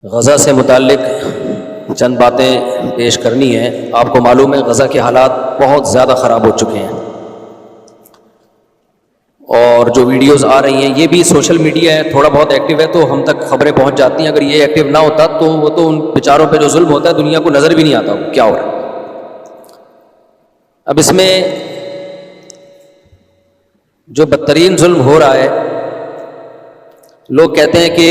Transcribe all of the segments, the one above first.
غزہ سے متعلق چند باتیں پیش کرنی ہیں۔ آپ کو معلوم ہے غزہ کے حالات بہت زیادہ خراب ہو چکے ہیں، اور جو ویڈیوز آ رہی ہیں یہ بھی سوشل میڈیا ہے، تھوڑا بہت ایکٹیو ہے تو ہم تک خبریں پہنچ جاتی ہیں۔ اگر یہ ایکٹیو نہ ہوتا تو وہ تو ان بیچاروں پہ جو ظلم ہوتا ہے دنیا کو نظر بھی نہیں آتا کیا ہو رہا ہے۔ اب اس میں جو بدترین ظلم ہو رہا ہے، لوگ کہتے ہیں کہ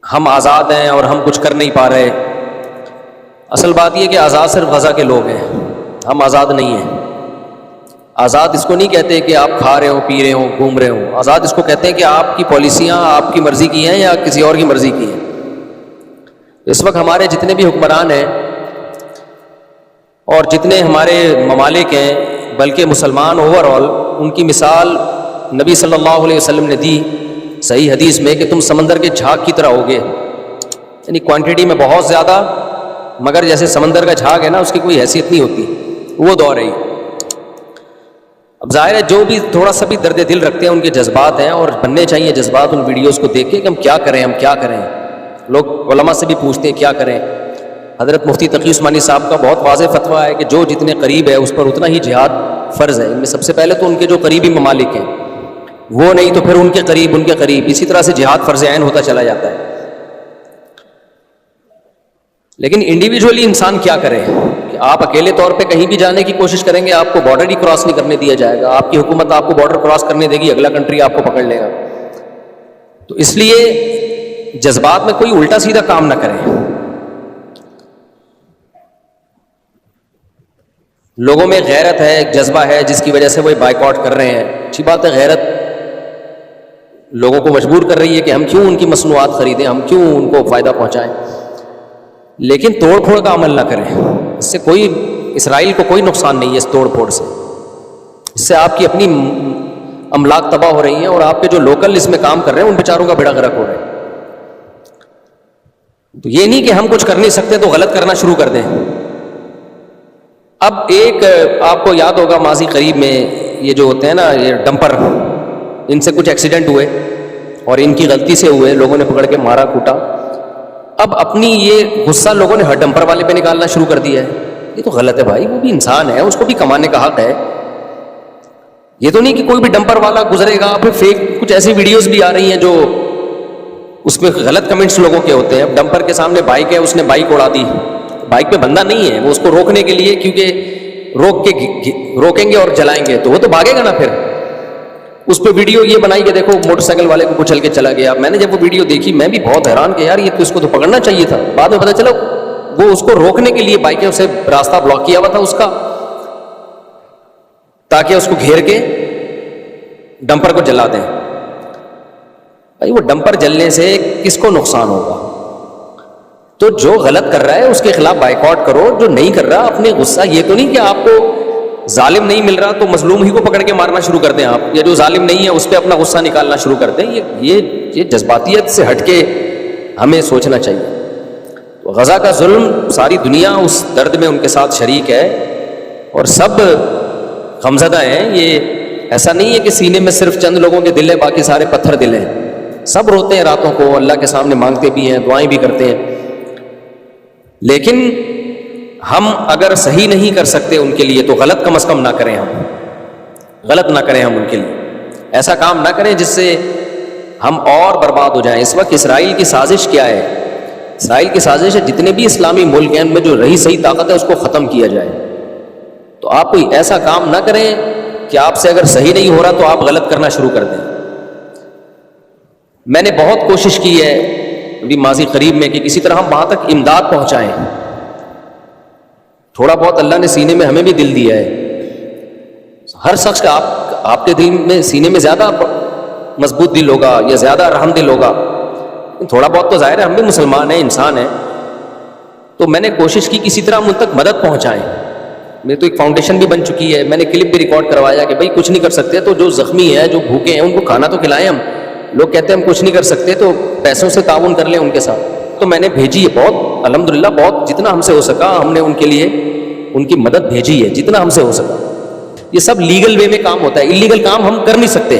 ہم آزاد ہیں اور ہم کچھ کر نہیں پا رہے۔ اصل بات یہ کہ آزاد صرف غزہ کے لوگ ہیں، ہم آزاد نہیں ہیں۔ آزاد اس کو نہیں کہتے کہ آپ کھا رہے ہو، پی رہے ہو، گھوم رہے ہو۔ آزاد اس کو کہتے ہیں کہ آپ کی پالیسیاں آپ کی مرضی کی ہیں یا کسی اور کی مرضی کی ہیں۔ اس وقت ہمارے جتنے بھی حکمران ہیں اور جتنے ہمارے ممالک ہیں، بلکہ مسلمان اوور آل، ان کی مثال نبی صلی اللہ علیہ وسلم نے دی صحیح حدیث میں کہ تم سمندر کے جھاگ کی طرح ہوگے، یعنی کوانٹٹی میں بہت زیادہ، مگر جیسے سمندر کا جھاگ ہے نا، اس کی کوئی حیثیت نہیں ہوتی، وہ دور ہے۔ اب ظاہر ہے جو بھی تھوڑا سا بھی درد دل رکھتے ہیں ان کے جذبات ہیں، اور بننے چاہیے جذبات ان ویڈیوز کو دیکھ کے کہ ہم کیا کریں، ہم کیا کریں۔ لوگ علماء سے بھی پوچھتے ہیں کیا کریں۔ حضرت مفتی تقی عثمانی صاحب کا بہت واضح فتویٰ ہے کہ جو جتنے قریب ہے اس پر اتنا ہی جہاد فرض ہے۔ ان میں سب سے پہلے تو ان کے جو قریبی ممالک ہیں وہ، نہیں تو پھر ان کے قریب، اسی طرح سے جہاد فرض عین ہوتا چلا جاتا ہے۔ لیکن انڈیویجولی انسان کیا کرے کہ آپ اکیلے طور پہ کہیں بھی جانے کی کوشش کریں گے، آپ کو بارڈر ہی کراس نہیں کرنے دیا جائے گا، آپ کی حکومت آپ کو بارڈر کراس کرنے دے گی، اگلا کنٹری آپ کو پکڑ لے گا۔ تو اس لیے جذبات میں کوئی الٹا سیدھا کام نہ کریں۔ لوگوں میں غیرت ہے، ایک جذبہ ہے جس کی وجہ سے وہ بائیکاٹ کر رہے ہیں، اچھی بات ہے۔ غیرت لوگوں کو مجبور کر رہی ہے کہ ہم کیوں ان کی مصنوعات خریدیں، ہم کیوں ان کو فائدہ پہنچائیں، لیکن توڑ پھوڑ کا عمل نہ کریں۔ اس سے کوئی، اسرائیل کو کوئی نقصان نہیں ہے اس توڑ پھوڑ سے۔ اس سے آپ کی اپنی املاک تباہ ہو رہی ہیں، اور آپ کے جو لوکل اس میں کام کر رہے ہیں ان بیچاروں کا بیڑا غرق ہو رہا ہے۔ تو یہ نہیں کہ ہم کچھ کر نہیں سکتے تو غلط کرنا شروع کر دیں۔ اب ایک آپ کو یاد ہوگا ماضی قریب میں یہ جو ہوتے ہیں نا، یہ ڈمپر، ان سے کچھ ایکسیڈنٹ ہوئے اور ان کی غلطی سے ہوئے، لوگوں نے پکڑ کے مارا کوٹا۔ اب اپنی یہ غصہ لوگوں نے ہر ڈمپر والے پہ نکالنا شروع کر دیا ہے۔ یہ تو غلط ہے بھائی، وہ بھی انسان ہے، اس کو بھی کمانے کا حق ہے۔ یہ تو نہیں کہ کوئی بھی ڈمپر والا گزرے گا، پھر فیک کچھ ایسی ویڈیوز بھی آ رہی ہیں جو اس میں غلط کمنٹس لوگوں کے ہوتے ہیں۔ اب ڈمپر کے سامنے بائک ہے، اس نے بائک اڑا دی، بائک پہ بندہ نہیں ہے، وہ اس کو روکنے کے لیے، کیونکہ روکیں گے اور جلائیں گے تو وہ تو بھاگے گا نا۔ پھر اس پہ ویڈیو یہ بنائی کہ دیکھو موٹر سائیکل والے کو کچل کے چلا گیا۔ میں نے جب وہ ویڈیو دیکھی میں بھی بہت حیران کہ یار یہ تو اس کو تو پکڑنا چاہیے تھا۔ بعد میں پتہ چلا وہ اس کو روکنے کے لیے بائکیں سے راستہ بلاک کیا ہوا تھا اس کا، تاکہ اس کو گھیر کے ڈمپر کو جلا دیں۔ بھائی وہ ڈمپر جلنے سے کس کو نقصان ہوگا؟ تو جو غلط کر رہا ہے اس کے خلاف بائیکاٹ کرو، جو نہیں کر رہا اپنے غصہ، یہ تو نہیں کہ آپ کو ظالم نہیں مل رہا تو مظلوم ہی کو پکڑ کے مارنا شروع کر دیں آپ، یا جو ظالم نہیں ہے اس پہ اپنا غصہ نکالنا شروع کر دیں۔ یہ جذباتیت سے ہٹ کے ہمیں سوچنا چاہیے۔ تو غزہ کا ظلم، ساری دنیا اس درد میں ان کے ساتھ شریک ہے اور سب غمزدہ ہیں۔ یہ ایسا نہیں ہے کہ سینے میں صرف چند لوگوں کے دل ہے، باقی سارے پتھر دل ہیں۔ سب روتے ہیں راتوں کو، اللہ کے سامنے مانگتے بھی ہیں، دعائیں بھی کرتے ہیں۔ لیکن ہم اگر صحیح نہیں کر سکتے ان کے لیے تو غلط کم از کم نہ کریں، ہم غلط نہ کریں، ہم ان کے لیے ایسا کام نہ کریں جس سے ہم اور برباد ہو جائیں۔ اس وقت اسرائیل کی سازش کیا ہے؟ اسرائیل کی سازش ہے جتنے بھی اسلامی ملک ہیں ان میں جو رہی صحیح طاقت ہے اس کو ختم کیا جائے۔ تو آپ کوئی ایسا کام نہ کریں کہ آپ سے اگر صحیح نہیں ہو رہا تو آپ غلط کرنا شروع کر دیں۔ میں نے بہت کوشش کی ہے ابھی ماضی قریب میں کہ کسی طرح ہم وہاں تک امداد پہنچائیں۔ تھوڑا بہت اللہ نے سینے میں ہمیں بھی دل دیا ہے۔ ہر شخص کا آپ کے دل میں، سینے میں زیادہ مضبوط دل ہوگا یا زیادہ رحم دل ہوگا، تھوڑا بہت تو ظاہر ہے ہم بھی مسلمان ہیں، انسان ہیں۔ تو میں نے کوشش کی کسی طرح ہم ان تک مدد پہنچائیں۔ میری تو ایک فاؤنڈیشن بھی بن چکی ہے، میں نے کلپ بھی ریکارڈ کروایا کہ بھائی کچھ نہیں کر سکتے تو جو زخمی ہیں، جو بھوکے ہیں، ان کو کھانا تو کھلائیں ہم۔ لوگ کہتے ہیں ہم کچھ نہیں کر سکتے تو پیسوں سے تعاون کر لیں ان کے ساتھ۔ تو میں نے بھیجی ہے بہت، الحمدللہ بہت، جتنا ہم سے ہو سکا ہم نے ان کے لیے ان کی مدد بھیجی ہے، جتنا ہم سے ہو سکا۔ یہ سب لیگل وے میں کام ہوتا ہے، اللیگل کام ہم کر نہیں سکتے۔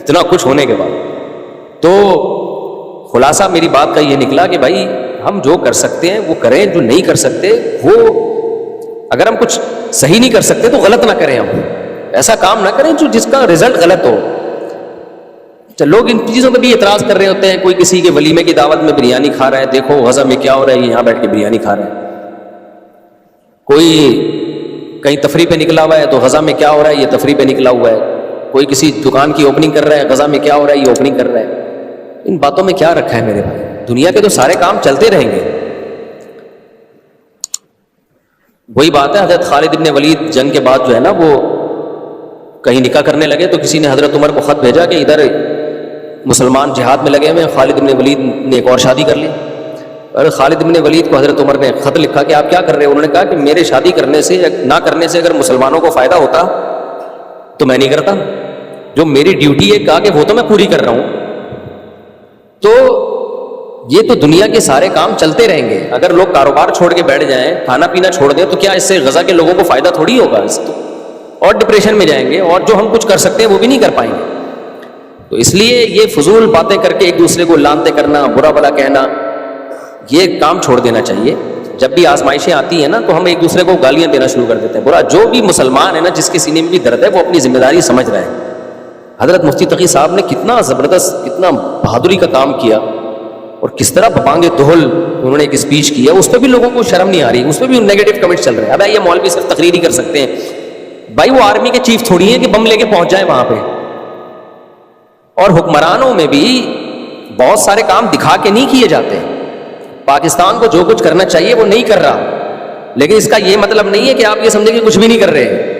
اتنا کچھ ہونے کے بعد. تو خلاصہ میری بات کا یہ نکلا کہ بھائی ہم جو کر سکتے ہیں وہ کریں, جو نہیں کر سکتے وہ, اگر ہم کچھ صحیح نہیں کر سکتے تو غلط نہ کریں, ہم ایسا کام نہ کریں جو جس کا رزلٹ غلط ہو. لوگ ان چیزوں پہ بھی اعتراض کر رہے ہوتے ہیں, کوئی کسی کے ولیمے کی دعوت میں بریانی کھا رہا ہے, دیکھو غزہ میں کیا ہو رہا ہے, یہاں بیٹھ کے بریانی کھا رہا ہے. کوئی کہیں تفریح پہ نکلا ہوا ہے تو غزہ میں کیا ہو رہا ہے, یہ تفریح پہ نکلا ہوا ہے. کوئی کسی دکان کی اوپننگ کر رہا ہے, غزہ میں کیا ہو رہا ہے, یہ اوپننگ کر رہا ہے. ان باتوں میں کیا رکھا ہے میرے بھائی؟ دنیا کے تو سارے کام چلتے رہیں گے. وہی بات ہے, حضرت خالد ابن ولید جنگ کے بعد جو ہے نا وہ کہیں نکاح کرنے لگے تو کسی نے حضرت عمر کو خط بھیجا کہ ادھر مسلمان جہاد میں لگے ہوئے, خالد ابن ولید نے ایک اور شادی کر لی. اور خالد ابن ولید کو حضرت عمر نے خط لکھا کہ آپ کیا کر رہے ہیں؟ انہوں نے کہا کہ میرے شادی کرنے سے نہ کرنے سے اگر مسلمانوں کو فائدہ ہوتا تو میں نہیں کرتا, جو میری ڈیوٹی ہے کہا کہ وہ تو میں پوری کر رہا ہوں. تو یہ تو دنیا کے سارے کام چلتے رہیں گے. اگر لوگ کاروبار چھوڑ کے بیٹھ جائیں, کھانا پینا چھوڑ دیں, تو کیا اس سے غزہ کے لوگوں کو فائدہ تھوڑی ہوگا؟ اس تو اور ڈپریشن میں جائیں گے, اور جو ہم کچھ کر سکتے ہیں وہ بھی نہیں کر پائیں گے. تو اس لیے یہ فضول باتیں کر کے ایک دوسرے کو لانتے کرنا, برا بھلا کہنا, یہ کام چھوڑ دینا چاہیے. جب بھی آزمائشیں آتی ہیں نا تو ہم ایک دوسرے کو گالیاں دینا شروع کر دیتے ہیں. برا, جو بھی مسلمان ہے نا, جس کے سینے میں بھی درد ہے, وہ اپنی ذمہ داری سمجھ رہا ہے. حضرت مفتی تقی صاحب نے کتنا زبردست, کتنا بہادری کا کام کیا, اور کس طرح بپانگ دہل انہوں نے ایک اسپیچ کیا, اس پہ بھی لوگوں کو شرم نہیں آ رہی, اس پہ بھی نیگیٹو کمنٹ چل رہے ہیں. اب یہ مولوی صرف تقریر ہی کر سکتے ہیں. بھائی وہ آرمی کے چیف تھوڑی ہیں کہ بم لے کے پہنچ جائیں وہاں پہ. اور حکمرانوں میں بھی بہت سارے کام دکھا کے نہیں کیے جاتے. پاکستان کو جو کچھ کرنا چاہیے وہ نہیں کر رہا, لیکن اس کا یہ مطلب نہیں ہے کہ آپ یہ سمجھیں کہ کچھ بھی نہیں کر رہے.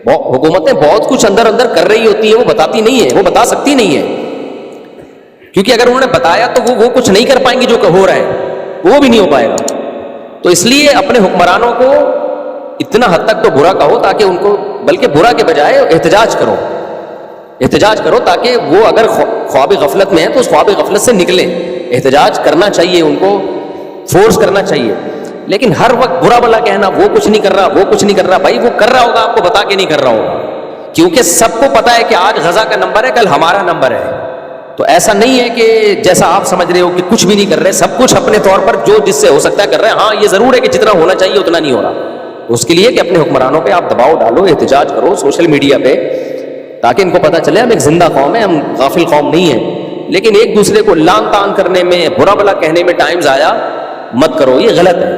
حکومتیں بہت کچھ اندر اندر کر رہی ہوتی ہیں, وہ بتاتی نہیں ہے, وہ بتا سکتی نہیں ہے, کیونکہ اگر انہوں نے بتایا تو وہ کچھ نہیں کر پائیں گی جو ہو رہا ہے, وہ بھی نہیں ہو پائے گا. تو اس لیے اپنے حکمرانوں کو اتنا حد تک تو برا کہو تاکہ ان کو, بلکہ برا کے بجائے احتجاج کرو تاکہ وہ اگر خواب غفلت میں ہیں تو اس خواب غفلت سے نکلیں. احتجاج کرنا چاہیے, ان کو فورس کرنا چاہیے. لیکن ہر وقت برا بلا کہنا, وہ کچھ نہیں کر رہا, وہ کچھ نہیں کر رہا. بھائی وہ کر رہا ہوگا, آپ کو بتا کے نہیں کر رہا ہوگا, کیونکہ سب کو پتا ہے کہ آج غزہ کا نمبر ہے, کل ہمارا نمبر ہے. تو ایسا نہیں ہے کہ جیسا آپ سمجھ رہے ہو کہ کچھ بھی نہیں کر رہے, سب کچھ اپنے طور پر جو جس سے ہو سکتا ہے کر رہے ہیں. ہاں یہ ضرور ہے کہ جتنا ہونا چاہیے اتنا نہیں ہو رہا. اس کے لیے کہ اپنے حکمرانوں پہ آپ دباؤ ڈالو, احتجاج کرو سوشل میڈیا پہ, تاکہ ان کو پتہ چلے ہم ایک زندہ قوم ہے, ہم غافل قوم نہیں ہیں. لیکن ایک دوسرے کو لان تان کرنے میں, برا بلا کہنے میں ٹائم ضائع مت کرو, یہ غلط ہے.